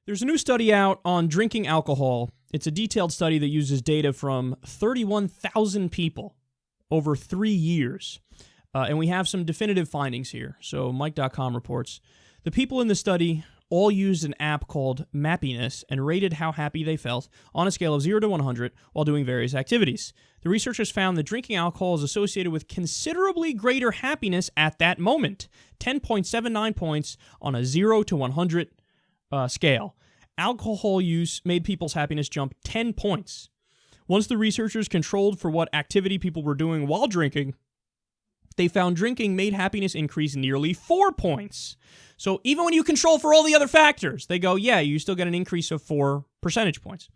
There's a new study out on drinking alcohol. It's a detailed study that uses data from 31,000 people over 3 years. And we have some definitive findings here. So Mike.com reports, the people in the study all used an app called Mappiness and rated how happy they felt on a scale of 0 to 100 while doing various activities. The researchers found that drinking alcohol is associated with considerably greater happiness at that moment, 10.79 points on a 0 to 100 scale. Alcohol use made people's happiness jump 10 points. Once the researchers controlled for what activity people were doing while drinking, they found drinking made happiness increase nearly 4 points. So even when you control for all the other factors, they go, yeah, you still get an increase of 4 percentage points.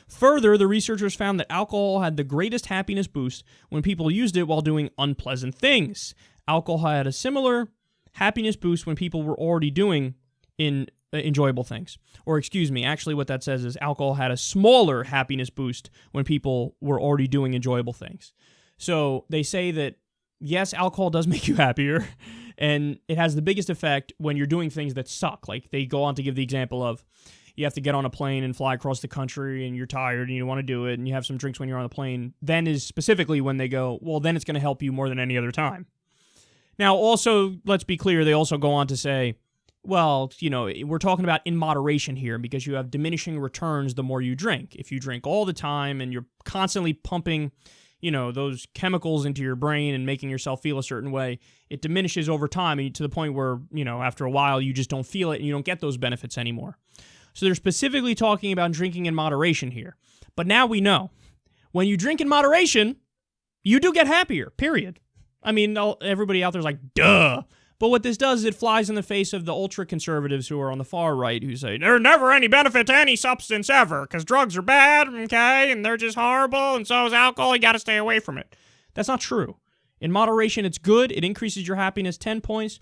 Further, the researchers found that alcohol had the greatest happiness boost when people used it while doing unpleasant things. Alcohol had a similar happiness boost when people were already doing enjoyable things. Or excuse me, actually what that says is alcohol had a smaller happiness boost when people were already doing enjoyable things. So they say that yes, alcohol does make you happier, and it has the biggest effect when you're doing things that suck. Like they go on to give the example of you have to get on a plane and fly across the country and you're tired and you want to do it and you have some drinks when you're on the plane. Then is specifically when they go, well, then it's going to help you more than any other time. Now, also, let's be clear, they also go on to say, well, we're talking about in moderation here because you have diminishing returns the more you drink. If you drink all the time and you're constantly pumping those chemicals into your brain and making yourself feel a certain way, it diminishes over time and to the point where, after a while you just don't feel it and you don't get those benefits anymore. So they're specifically talking about drinking in moderation here. But now we know, when you drink in moderation, you do get happier, period. I mean, everybody out there's like, duh. But what this does is it flies in the face of the ultra-conservatives who are on the far right who say, there's never any benefit to any substance ever, because drugs are bad, okay, and they're just horrible, and so is alcohol, you gotta stay away from it. That's not true. In moderation, it's good, it increases your happiness 10 points,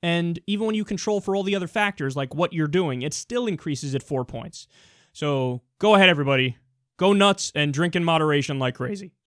and even when you control for all the other factors, like what you're doing, it still increases it 4 points. So go ahead, everybody. Go nuts and drink in moderation like crazy.